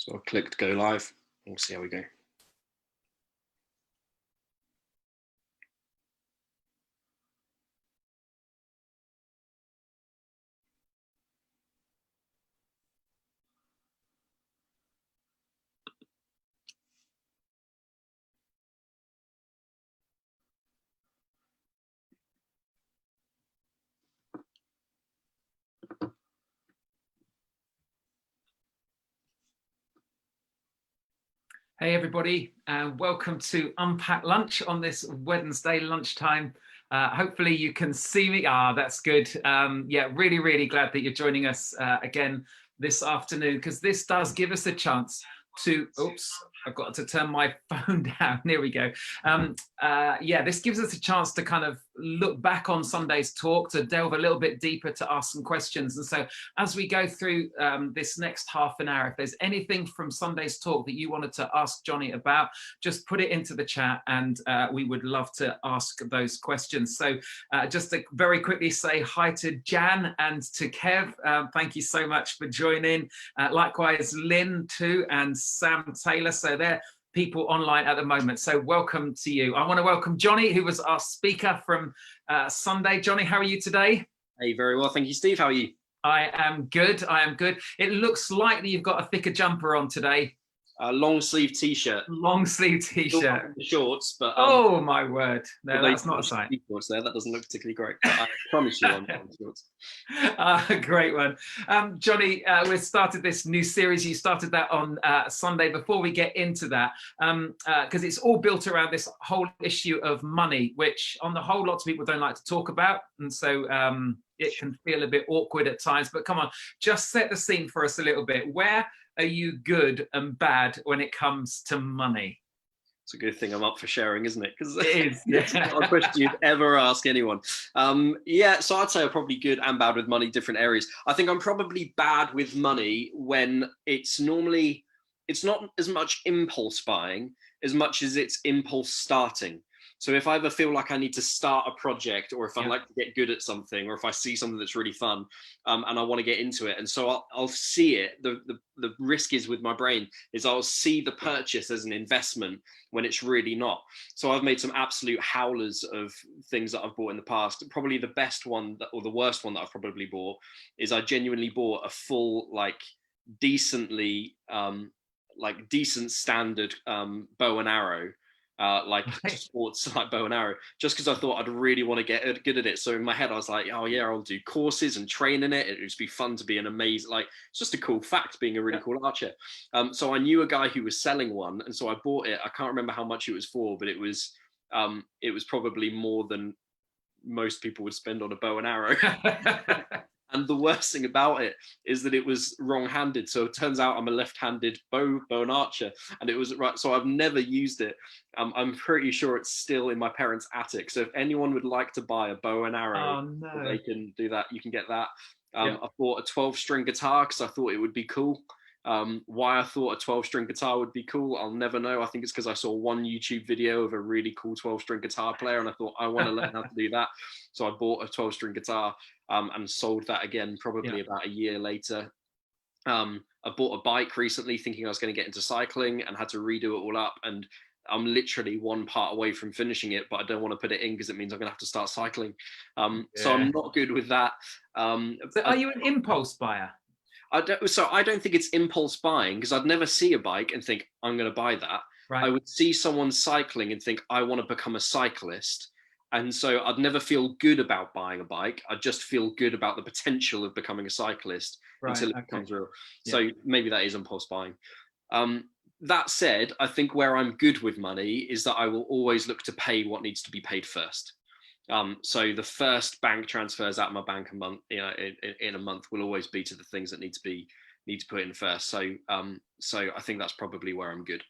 So I'll click go live. We'll see how we go. Hey everybody, welcome to Unpack Lunch on this Wednesday lunchtime. Hopefully you can see me. That's good. Yeah, really glad that you're joining us again this afternoon, because this does give us a chance to, oops, I've got to turn my phone down. There we go. Yeah, this gives us a chance to kind of look back on Sunday's talk, to delve a little bit deeper, to ask some questions. And so as we go through this next half an hour, if there's anything from Sunday's talk that you wanted to ask Jonny about, just put it into the chat and we would love to ask those questions. So just to very quickly say hi to Jan and to Kev. Thank you so much for joining. Likewise, Lynn too, and Sam Taylor. So they're people online at the moment. So welcome to you. I want to welcome Jonny, who was our speaker from Sunday. Jonny, how are you today? Hey, very well. Thank you, Steve. How are you? I am good. I am good. It looks like you've got a thicker jumper on today. A long sleeve t-shirt. Long sleeve t-shirt. Shorts, but oh my word! No, that's not a sight. Shorts there. That doesn't look particularly great. But I promise you, I'm shorts. Great one, Jonny. We started this new series. You started that on Sunday. Before we get into that, because it's all built around this whole issue of money, which on the whole, lots of people don't like to talk about, and so it can feel a bit awkward at times. But come on, just set the scene for us a little bit. Where are you good and bad when it comes to money? It's a good thing I'm up for sharing, isn't it? Because it is. It's not a question you'd ever ask anyone. Yeah, so I'd say I'm probably good and bad with money, different areas. I think I'm probably bad with money when it's not as much impulse buying as much as it's impulse starting. So if I ever feel like I need to start a project, or if I like to get good at something, or if I see something that's really fun and I want to get into it, and so I'll see it. The risk is with my brain is I'll see the purchase as an investment when it's really not. So I've made some absolute howlers of things that I've bought in the past. Probably the best one or the worst one that I've probably bought is I genuinely bought a full, decent standard bow and arrow. Sports like bow and arrow, just because I thought I'd really want to get good at it. So in my head I was like, oh yeah, I'll do courses and train in it. It would just be fun to be an amazing, it's just a cool fact being a really cool archer. So I knew a guy who was selling one, and so I bought it. I can't remember how much it was for, but it was probably more than most people would spend on a bow and arrow. And the worst thing about it is that it was wrong-handed. So it turns out I'm a left-handed bow and archer, and it was right. So I've never used it. I'm pretty sure it's still in my parents' attic. So if anyone would like to buy a bow and arrow, they can do that. You can get that. I bought a 12-string guitar because I thought it would be cool. Why I thought a 12-string guitar would be cool, I'll never know. I think it's because I saw one YouTube video of a really cool 12-string guitar player, and I thought I want to learn how to do that. So I bought a 12-string guitar and sold that again probably about a year later. I bought a bike recently thinking I was going to get into cycling, and had to redo it all up, and I'm literally one part away from finishing it, but I don't want to put it in because it means I'm going to have to start cycling. So I'm not good with that. So are you an impulse buyer? I don't think it's impulse buying, because I'd never see a bike and think I'm going to buy that. Right. I would see someone cycling and think I want to become a cyclist. And so I'd never feel good about buying a bike. I'd just feel good about the potential of becoming a cyclist until it becomes real. So maybe that is impulse buying. That said, I think where I'm good with money is that I will always look to pay what needs to be paid first. So the first bank transfers out of my bank in a month will always be to the things that need to put in first. So I think that's probably where I'm good.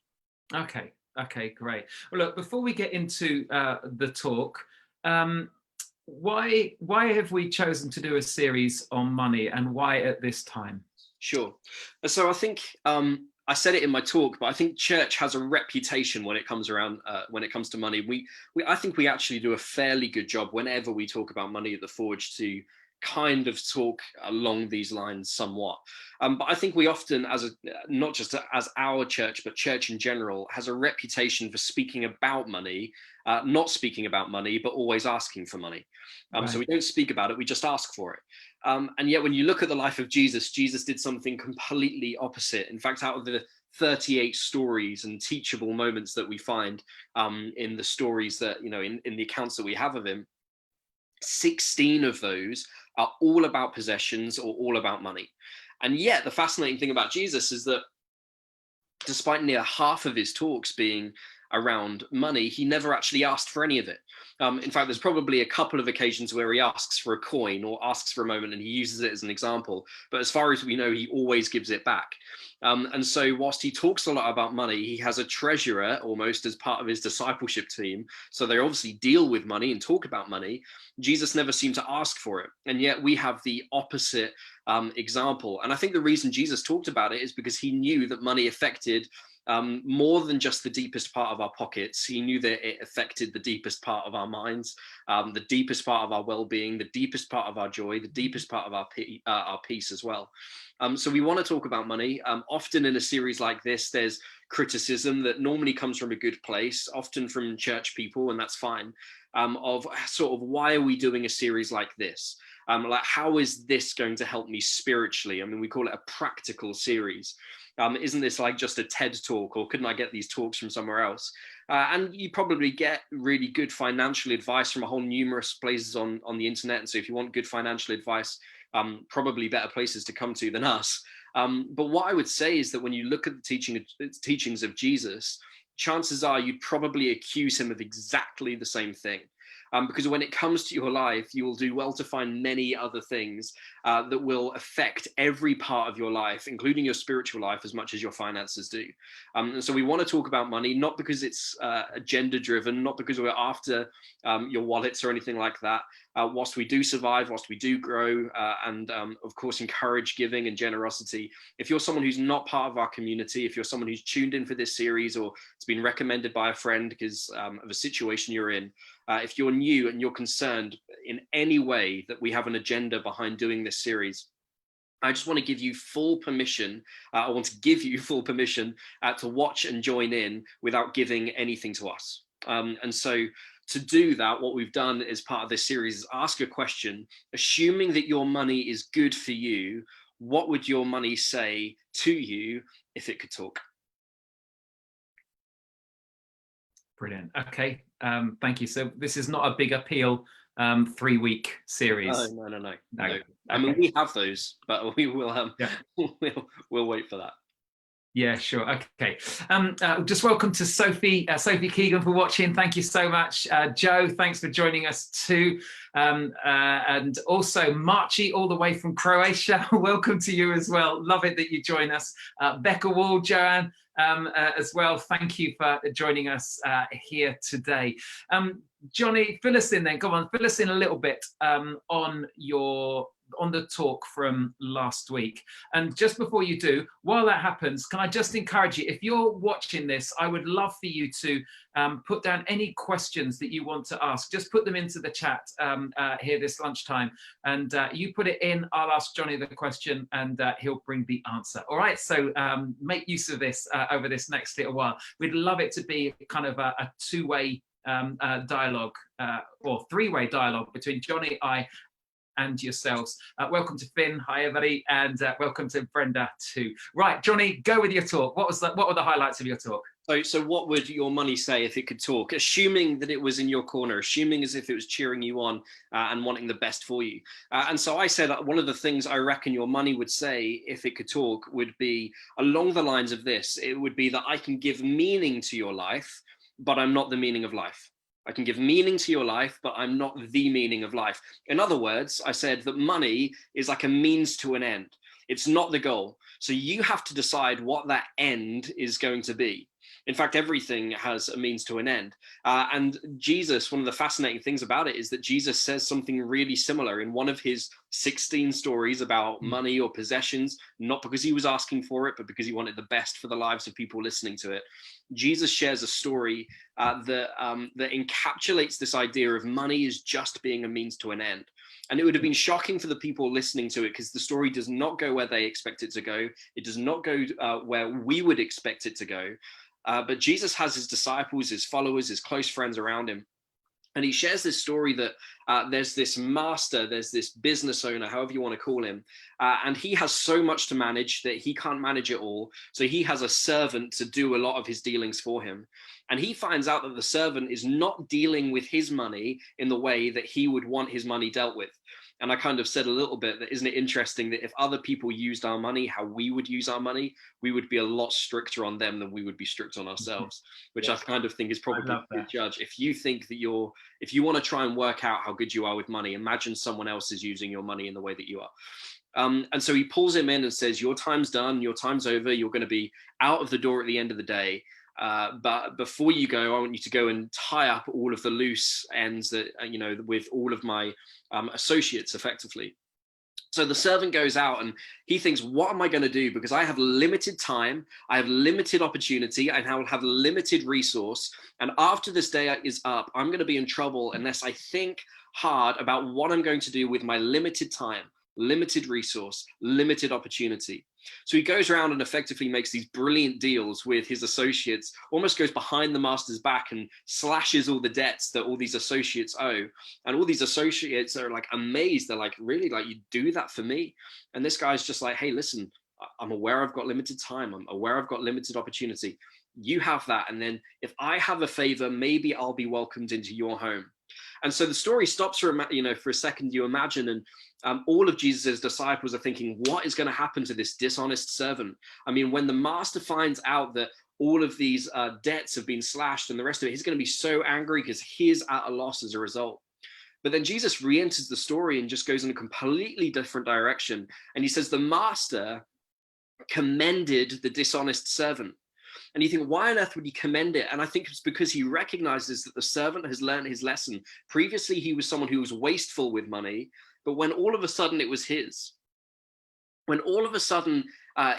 Okay, great. Well, look, before we get into the talk, why have we chosen to do a series on money, and why at this time? Sure. So I think I said it in my talk, but I think church has a reputation when it comes to money. I think we actually do a fairly good job whenever we talk about money at the Forge to kind of talk along these lines somewhat. But I think we often, not just as our church, but church in general, has a reputation for speaking about money, not speaking about money, but always asking for money. Right. So we don't speak about it, we just ask for it. And yet when you look at the life of Jesus, Jesus did something completely opposite. In fact, out of the 38 stories and teachable moments that we find in the stories that, in the accounts that we have of him, 16 of those are all about possessions or all about money. And yet the fascinating thing about Jesus is that despite near half of his talks being around money, he never actually asked for any of it. In fact, there's probably a couple of occasions where he asks for a coin or asks for a moment and he uses it as an example. But as far as we know, he always gives it back. And so whilst he talks a lot about money, he has a treasurer almost as part of his discipleship team. So they obviously deal with money and talk about money. Jesus never seemed to ask for it. And yet we have the opposite example. And I think the reason Jesus talked about it is because he knew that money affected more than just the deepest part of our pockets. He knew that it affected the deepest part of our minds, the deepest part of our well-being, the deepest part of our joy, the deepest part of our peace as well. So we want to talk about money. Often in a series like this, there's criticism that normally comes from a good place, often from church people, and that's fine, of sort of why are we doing a series like this? Like, how is this going to help me spiritually? I mean, we call it a practical series. Isn't this like just a TED talk, or couldn't I get these talks from somewhere else? And you probably get really good financial advice from a whole numerous places on the internet. And so if you want good financial advice, probably better places to come to than us. But what I would say is that when you look at the teachings of Jesus, chances are you'd probably accuse him of exactly the same thing. Because when it comes to your life, you will do well to find many other things that will affect every part of your life, including your spiritual life, as much as your finances do. And so we want to talk about money, not because it's agenda driven, not because we're after your wallets or anything like that. Whilst we do survive, whilst we do grow, and of course encourage giving and generosity, if you're someone who's not part of our community, if you're someone who's tuned in for this series, or it's been recommended by a friend because of a situation you're in, if you're new and you're concerned in any way that we have an agenda behind doing this series, I just want to give you full permission. I want to give you full permission to watch and join in without giving anything to us. And so to do that, what we've done as part of this series is ask a question, assuming that your money is good for you. What would your money say to you if it could talk? Brilliant. Okay. Thank you. So this is not a big appeal 3-week series. No. Okay. I mean, we have those, but we will we'll wait for that. Yeah, sure. Okay. Just welcome to Sophie Keegan for watching. Thank you so much. Joe, thanks for joining us too. And also Marchi, all the way from Croatia. Welcome to you as well. Love it that you join us. Becca Wall, Joanne, as well. Thank you for joining us here today. Jonny, fill us in then. Come on, fill us in a little bit on the talk from last week. And just before you do, while that happens, can I just encourage you, if you're watching this, I would love for you to put down any questions that you want to ask. Just put them into the chat here this lunchtime, and you put it in, I'll ask Jonny the question, and he'll bring the answer. All right, so make use of this over this next little while. We'd love it to be kind of a two-way dialogue or three-way dialogue between Jonny, I, and yourselves. Welcome to Finn. Hi, everybody. And welcome to Brenda too. Right, Jonny, go with your talk. What were the highlights of your talk? So what would your money say if it could talk, assuming that it was in your corner, assuming as if it was cheering you on and wanting the best for you? And so I said one of the things I reckon your money would say if it could talk would be along the lines of this. It would be that I can give meaning to your life, but I'm not the meaning of life. I can give meaning to your life, but I'm not the meaning of life. In other words, I said that money is like a means to an end. It's not the goal. So you have to decide what that end is going to be. In fact, everything has a means to an end. And Jesus, one of the fascinating things about it is that Jesus says something really similar in one of his 16 stories about money or possessions, not because he was asking for it, but because he wanted the best for the lives of people listening to it. Jesus shares a story that encapsulates this idea of money is just being a means to an end. And it would have been shocking for the people listening to it, because the story does not go where they expect it to go. It does not go where we would expect it to go. But Jesus has his disciples, his followers, his close friends around him. And he shares this story that there's this master, there's this business owner, however you want to call him, and he has so much to manage that he can't manage it all. So he has a servant to do a lot of his dealings for him. And he finds out that the servant is not dealing with his money in the way that he would want his money dealt with. And I kind of said a little bit that, isn't it interesting that if other people used our money how we would use our money, we would be a lot stricter on them than we would be strict on ourselves, which Yes. I kind of think is probably a good judge. If you think that if you want to try and work out how good you are with money, imagine someone else is using your money in the way that you are. And so he pulls him in and says, your time's done, your time's over, you're going to be out of the door at the end of the day. But before you go, I want you to go and tie up all of the loose ends that, with all of my associates effectively. So the servant goes out and he thinks, what am I going to do? Because I have limited time, I have limited opportunity, and I will have limited resource. And after this day is up, I'm going to be in trouble unless I think hard about what I'm going to do with my limited time, limited resource, limited opportunity. So he goes around and effectively makes these brilliant deals with his associates, almost goes behind the master's back and slashes all the debts that all these associates owe. And all these associates are like amazed. They're like, really? Like, you do that for me? And this guy's just like, hey, listen, I'm aware I've got limited time. I'm aware I've got limited opportunity. You have that. And then if I have a favor, maybe I'll be welcomed into your home. And so the story stops for a second. You imagine, and all of Jesus's disciples are thinking, what is going to happen to this dishonest servant? I mean, when the master finds out that all of these debts have been slashed and the rest of it, he's going to be so angry because he's at a loss as a result. But then Jesus re-enters the story and just goes in a completely different direction. And he says, the master commended the dishonest servant. And you think, why on earth would he commend it? And I think it's because he recognizes that the servant has learned his lesson. Previously, he was someone who was wasteful with money, but when all of a sudden it was his, when all of a sudden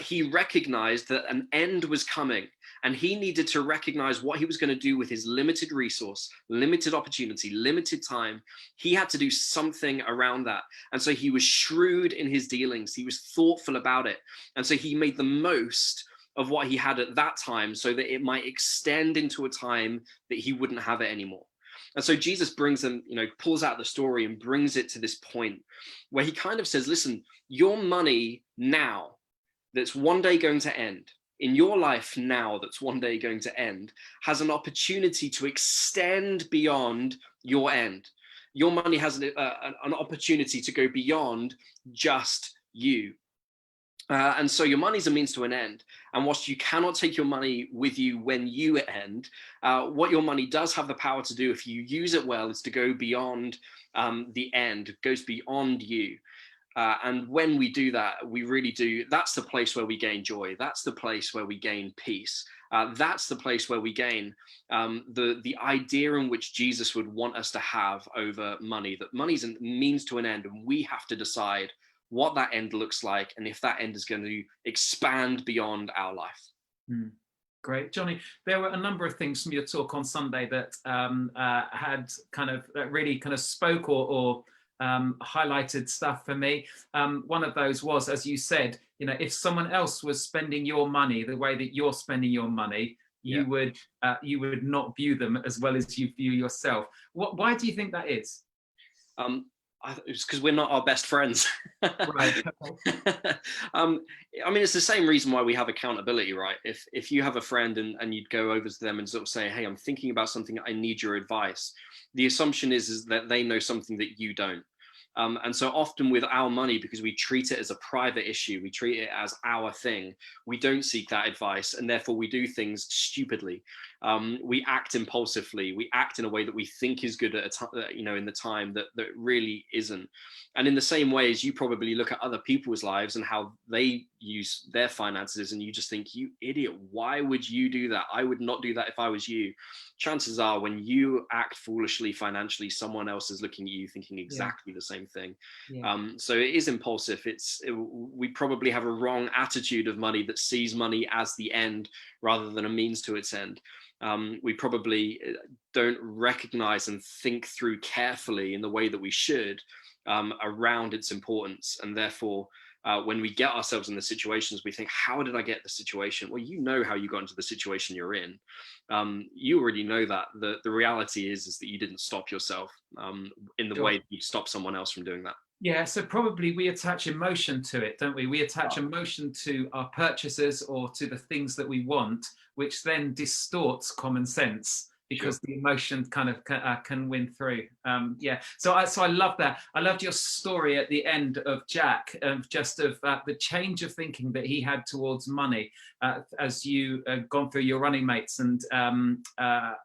he recognized that an end was coming, and he needed to recognize what he was going to do with his limited resource, limited opportunity, limited time, he had to do something around that. And so he was shrewd in his dealings. He was thoughtful about it. And so he made the most of what he had at that time so that it might extend into a time that he wouldn't have it anymore. And so Jesus brings them, pulls out the story and brings it to this point where he kind of says, listen, your money now that's one day going to end, in your life now that's one day going to end, has an opportunity to extend beyond your end. Your money has an opportunity to go beyond just you. And so your money's a means to an end. And whilst you cannot take your money with you when you end, what your money does have the power to do, if you use it well, is to go beyond the end. It goes beyond you. And when we do that, we really do. That's the place where we gain joy. That's the place where we gain peace. That's the place where we gain the idea in which Jesus would want us to have over money, that money's a means to an end, and we have to decide what that end looks like, and if that end is going to expand beyond our life. Great. Jonny, there were a number of things from your talk on Sunday that had really kind of spoke or highlighted stuff for me. One of those was, as you said, if someone else was spending your money the way that you're spending your money, you would not view them as well as you view yourself. Why do you think that is? It's because we're not our best friends. Right. I mean, it's the same reason why we have accountability, right? If you have a friend and you'd go over to them and sort of say, hey, I'm thinking about something, I need your advice. The assumption is that they know something that you don't. And so often with our money, because we treat it as a private issue, we treat it as our thing, we don't seek that advice, and therefore we do things stupidly. We act impulsively. We act in a way that we think is good at in the time that really isn't. And in the same way as you probably look at other people's lives and how they use their finances, and you just think, you idiot, why would you do that? I would not do that if I was you. Chances are when you act foolishly financially, someone else is looking at you thinking exactly the same thing. So it is impulsive. We probably have a wrong attitude of money that sees money as the end rather than a means to its end. We probably don't recognize and think through carefully in the way that we should around its importance. And therefore, when we get ourselves in the situations, we think, how did I get the situation? Well, you know how you got into the situation you're in. You already know that. The reality is that you didn't stop yourself in the Sure. way that you stop someone else from doing that. Yeah, so probably we attach emotion to it, don't we? We attach emotion to our purchases or to the things that we want, which then distorts common sense Sure. because the emotion kind of can win through. Yeah, so I love that. I loved your story at the end of Jack, of just of the change of thinking that he had towards money as you gone through your running mates, and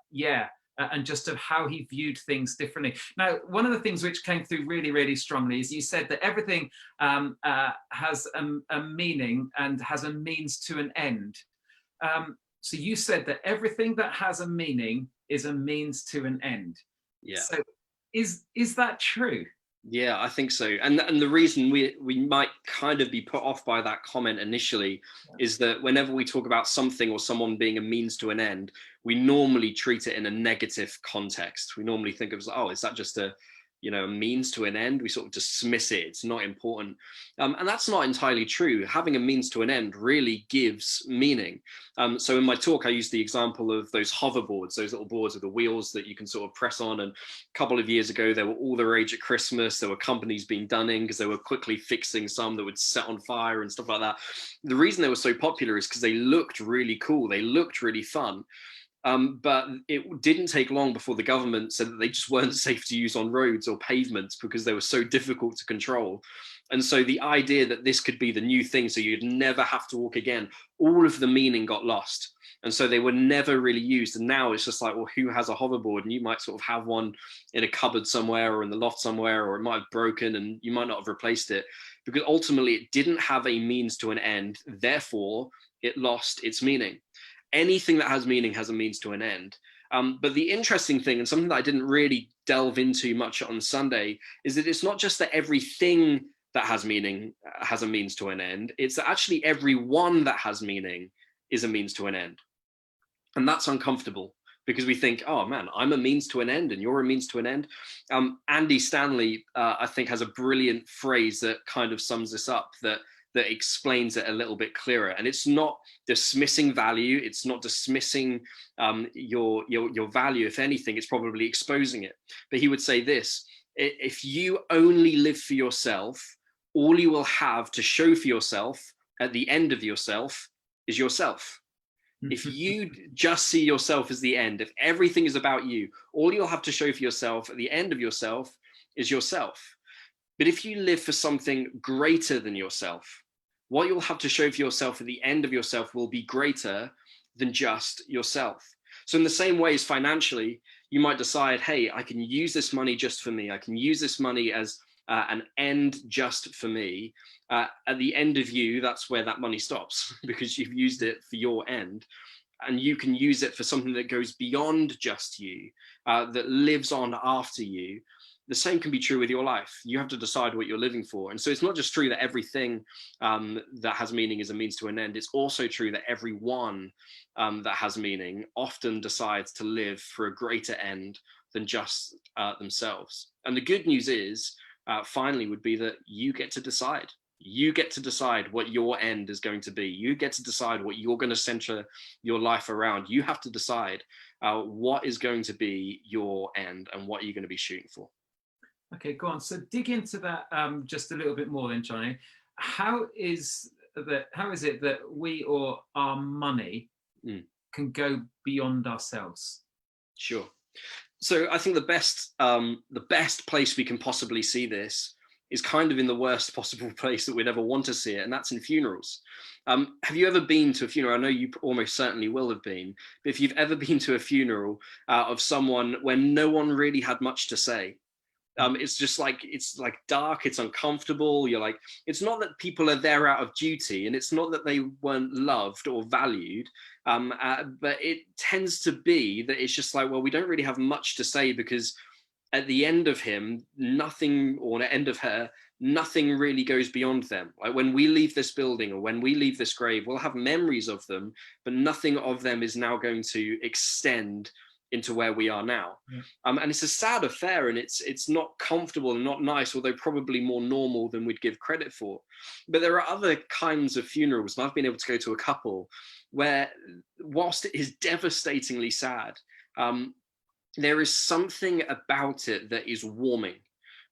yeah, and just of how he viewed things differently. Now, one of the things which came through really, really strongly is you said that everything has a meaning and has a means to an end. So you said that everything that has a meaning is a means to an end. Yeah. So is that true? Yeah, I think so. And the reason we might kind of be put off by that comment initially is that whenever we talk about something or someone being a means to an end, we normally treat it in a negative context. We normally think of, oh, is that just a means to an end? We sort of dismiss it. It's not important. And that's not entirely true. Having a means to an end really gives meaning. So in my talk, I used the example of those hoverboards, those little boards with the wheels that you can sort of press on. And a couple of years ago, they were all the rage at Christmas. There were companies being done in because they were quickly fixing some that would set on fire and stuff like that. The reason they were so popular is because they looked really cool. They looked really fun. But it didn't take long before the government said that they just weren't safe to use on roads or pavements because they were so difficult to control. And so the idea that this could be the new thing, so you'd never have to walk again, all of the meaning got lost. And so they were never really used. And now it's just like, well, who has a hoverboard? And you might sort of have one in a cupboard somewhere or in the loft somewhere, or it might have broken and you might not have replaced it because ultimately it didn't have a means to an end. Therefore, it lost its meaning. Anything that has meaning has a means to an end. But the interesting thing, and something that I didn't really delve into much on Sunday, is that it's not just that everything that has meaning has a means to an end. It's that actually everyone that has meaning is a means to an end. And that's uncomfortable because we think, oh man, I'm a means to an end and you're a means to an end. Andy Stanley, I think, has a brilliant phrase that kind of sums this up, that explains it a little bit clearer. And it's not dismissing value. It's not dismissing your value. If anything, it's probably exposing it. But he would say this: if you only live for yourself, all you will have to show for yourself at the end of yourself is yourself. If you just see yourself as the end, if everything is about you, all you'll have to show for yourself at the end of yourself is yourself. But if you live for something greater than yourself, what you'll have to show for yourself at the end of yourself will be greater than just yourself. So in the same way as financially, you might decide, hey, I can use this money just for me. I can use this money as an end just for me. At the end of you, that's where that money stops because you've used it for your end. And you can use it for something that goes beyond just you, that lives on after you. The same can be true with your life. You have to decide what you're living for. And so it's not just true that everything that has meaning is a means to an end. It's also true that everyone that has meaning often decides to live for a greater end than just themselves. And the good news is, finally, would be that you get to decide. You get to decide what your end is going to be. You get to decide what you're going to center your life around. You have to decide what is going to be your end and what you're going to be shooting for. Okay, go on. So dig into that just a little bit more then, Jonny. How is it that we or our money can go beyond ourselves? Sure. So I think the best place we can possibly see this is kind of in the worst possible place that we'd ever want to see it, and that's in funerals. Have you ever been to a funeral? I know you almost certainly will have been, but if you've ever been to a funeral of someone where no one really had much to say, it's like dark, it's uncomfortable. You're like, it's not that people are there out of duty, and it's not that they weren't loved or valued, but it tends to be that it's just like, well, we don't really have much to say because at the end of him, nothing, or at the end of her, nothing really goes beyond them. Like when we leave this building or when we leave this grave, we'll have memories of them, but nothing of them is now going to extend into where we are now. Yeah. And it's a sad affair, and it's not comfortable and not nice, although probably more normal than we'd give credit for. But there are other kinds of funerals, and I've been able to go to a couple where, whilst it is devastatingly sad, there is something about it that is warming.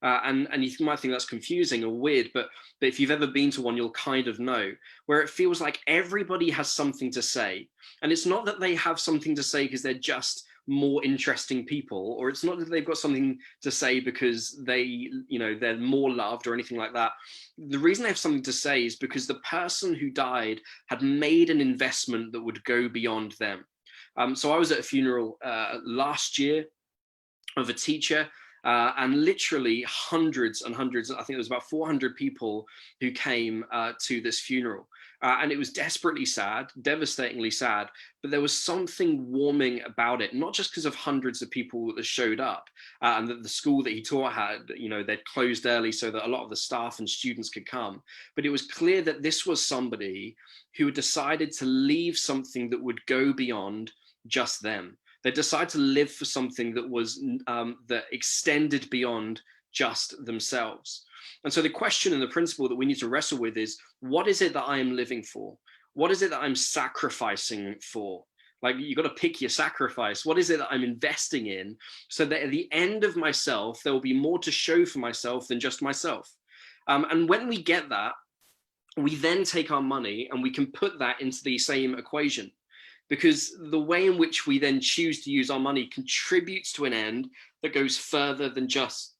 And you might think that's confusing or weird, but if you've ever been to one, you'll kind of know, where it feels like everybody has something to say. And it's not that they have something to say because they're just more interesting people, or it's not that they've got something to say because they're more loved or anything like that. The reason they have something to say is because the person who died had made an investment that would go beyond them. So I was at a funeral last year of a teacher, and literally hundreds and hundreds, I think there was about 400 people who came to this funeral. And it was desperately sad, devastatingly sad, but there was something warming about it, not just because of hundreds of people that showed up, and that the school that he taught had, they'd closed early so that a lot of the staff and students could come. But it was clear that this was somebody who had decided to leave something that would go beyond just them. They decided to live for something that was that extended beyond just themselves. And so the question and the principle that we need to wrestle with is, what is it that I am living for? What is it that I'm sacrificing for? Like, you got to pick your sacrifice. What is it that I'm investing in, so that at the end of myself, there will be more to show for myself than just myself? And when we get that, we then take our money and we can put that into the same equation. Because the way in which we then choose to use our money contributes to an end that goes further than just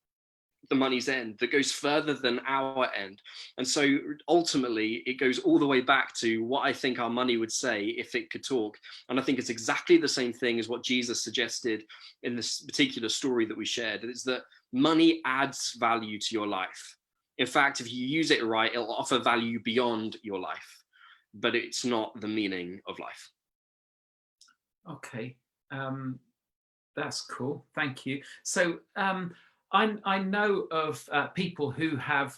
the money's end, that goes further than our end. And so ultimately, it goes all the way back to what I think our money would say if it could talk. And I think it's exactly the same thing as what Jesus suggested in this particular story that we shared. It's that money adds value to your life. In fact, if you use it right, it'll offer value beyond your life, but it's not the meaning of life. Okay, that's cool. Thank you. So I know of people who have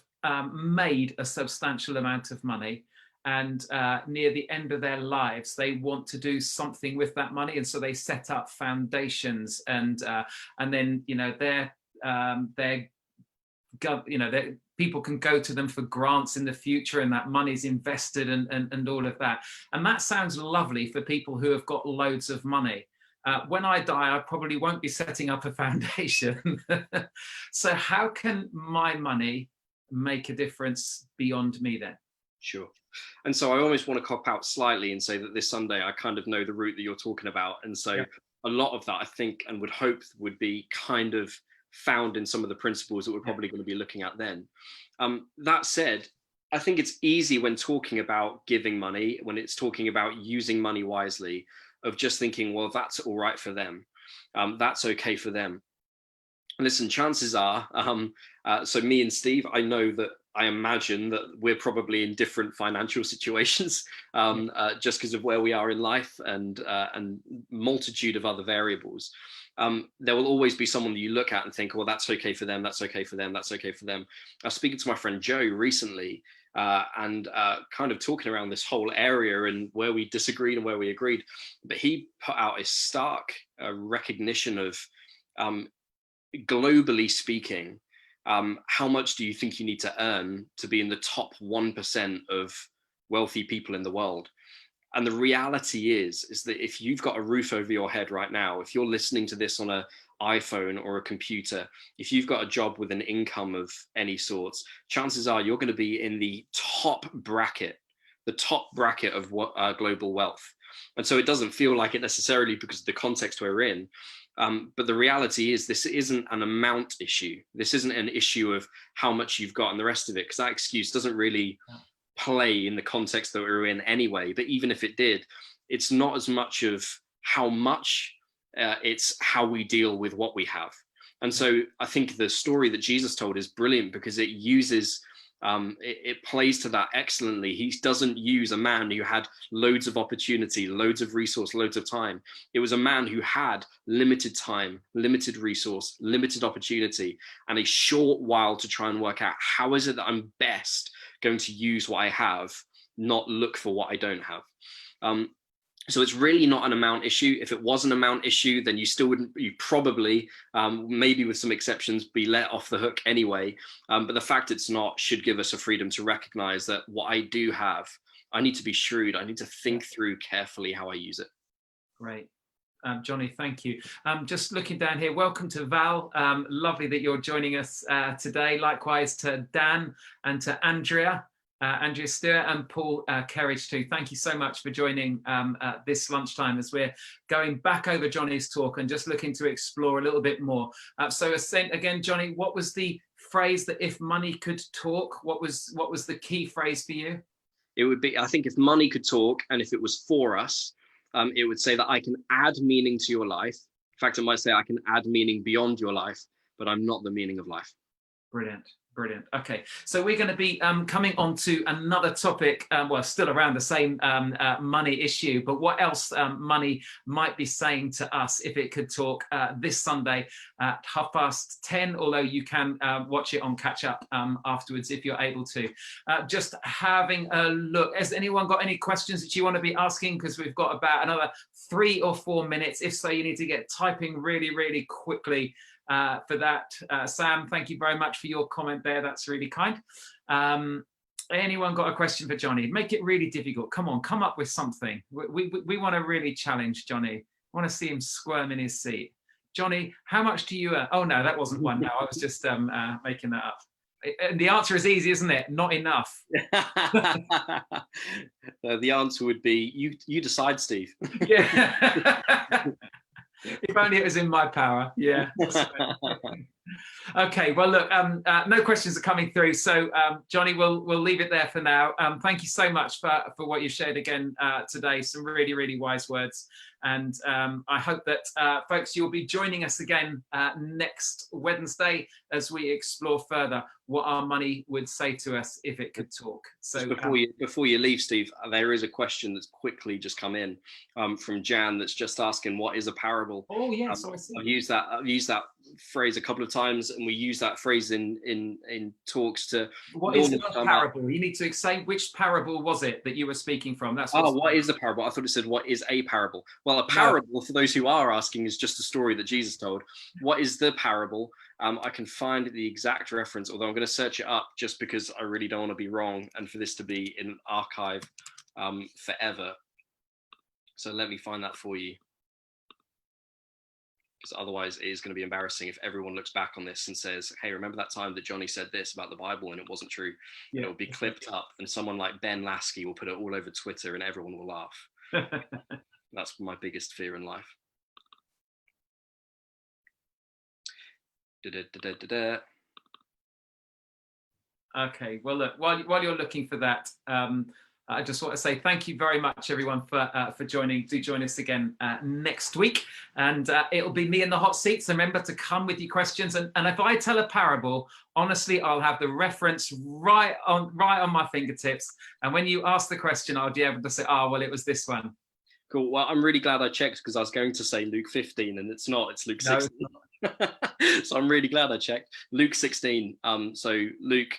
made a substantial amount of money, and near the end of their lives, they want to do something with that money, and so they set up foundations, and then people can go to them for grants in the future, and that money's invested and all of that. And that sounds lovely for people who have got loads of money. When I die, I probably won't be setting up a foundation. So how can my money make a difference beyond me then? Sure. And so I almost want to cop out slightly and say that this Sunday, I kind of know the route that you're talking about. And so a lot of that, I think, and would hope, would be kind of found in some of the principles that we're probably going to be looking at then. That said, I think it's easy when talking about giving money, when it's talking about using money wisely, of just thinking, well, that's all right for them. That's okay for them. Listen, chances are, so me and Steve, I imagine that we're probably in different financial situations, just because of where we are in life and multitude of other variables. There will always be someone that you look at and think, well, that's okay for them, that's okay for them, that's okay for them. I was speaking to my friend Joe recently, and kind of talking around this whole area and where we disagreed and where we agreed. But he put out a stark recognition of, globally speaking, how much do you think you need to earn to be in the top 1% of wealthy people in the world? And the reality is that if you've got a roof over your head right now, if you're listening to this on an iPhone or a computer, if you've got a job with an income of any sorts, chances are you're going to be in the top bracket of global wealth. And so it doesn't feel like it necessarily because of the context we're in. But the reality is this isn't an amount issue. This isn't an issue of how much you've got and the rest of it, because that excuse doesn't really play in the context that we're in anyway. But even if it did, it's not as much of how much, it's how we deal with what we have. And so I think the story that Jesus told is brilliant because it uses, it plays to that excellently. He doesn't use a man who had loads of opportunity, loads of resource, loads of time. It was a man who had limited time, limited resource, limited opportunity, and a short while to try and work out how is it that I'm best going to use what I have, not look for what I don't have. So it's really not an amount issue. If it was an amount issue, then you probably, maybe with some exceptions, be let off the hook anyway. But the fact it's not should give us a freedom to recognize that what I do have, I need to be shrewd. I need to think through carefully how I use it. Great. Jonny, thank you. Just looking down here, welcome to Val. Lovely that you're joining us today. Likewise to Dan and to Andrea Stewart and Paul Kerridge too. Thank you so much for joining this lunchtime as we're going back over Jonny's talk and just looking to explore a little bit more. So again, Jonny, what was the phrase that if money could talk? What was the key phrase for you? It would be, I think, if money could talk and if it was for us, it would say that I can add meaning to your life. In fact, it might say I can add meaning beyond your life, but I'm not the meaning of life. Brilliant. Brilliant. Okay, so we're going to be coming on to another topic, well, still around the same money issue, but what else money might be saying to us if it could talk this Sunday at 10:30, although you can watch it on catch up afterwards if you're able to. Just having a look. Has anyone got any questions that you want to be asking? Because we've got about another 3 or 4 minutes. If so, you need to get typing really, really quickly. For that. Sam, thank you very much for your comment there. That's really kind. Anyone got a question for Jonny? Make it really difficult. Come on, come up with something. We want to really challenge Jonny. I want to see him squirm in his seat. Jonny, how much do you earn? Oh, no, that wasn't one. No, I was just making that up. The answer is easy, isn't it? Not enough. The answer would be, you decide, Steve. Yeah. If only it was in my power. Yeah. Okay. Well, look, no questions are coming through. So, Jonny, we'll leave it there for now. Thank you so much for what you shared again today. Some really, really wise words. And I hope that, folks, you'll be joining us again next Wednesday as we explore further what our money would say to us if it could talk. So before you leave, Steve, there is a question that's quickly just come in from Jan that's just asking, what is a parable? Oh yes, I've used that phrase a couple of times, and we use that phrase in talks to. What is a parable? You need to say which parable was it that you were speaking from. That's what is a parable? I thought it said what is a parable. Well, a parable, for those who are asking, is just a story that Jesus told. What is the parable? I can find the exact reference, although I'm going to search it up just because I really don't want to be wrong and for this to be in an archive forever. So let me find that for you, because otherwise it is going to be embarrassing if everyone looks back on this and says, hey, remember that time that Jonny said this about the Bible and it wasn't true? Yeah. It will be clipped up and someone like Ben Lasky will put it all over Twitter and everyone will laugh. That's my biggest fear in life. Okay, well, look, while you're looking for that, I just want to say thank you very much, everyone, for joining. Do join us again next week, and it'll be me in the hot seat. So remember to come with your questions, and if I tell a parable, honestly, I'll have the reference right on my fingertips, and when you ask the question, I'll be able to say, oh, well, it was this one. Cool. Well, I'm really glad I checked, because I was going to say Luke 15, and it's not. It's Luke 16. No, so I'm really glad I checked. Luke 16. So Luke,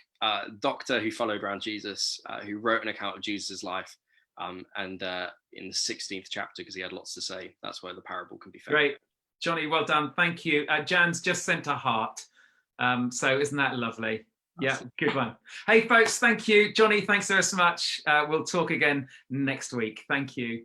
doctor who followed around Jesus, who wrote an account of Jesus' life, and in the 16th chapter, because he had lots to say. That's where the parable can be found. Great, Jonny, well done. Thank you. Jan's just sent a heart. So isn't that lovely? Yeah, good one. Hey, folks, thank you. Jonny, thanks so much. We'll talk again next week. Thank you.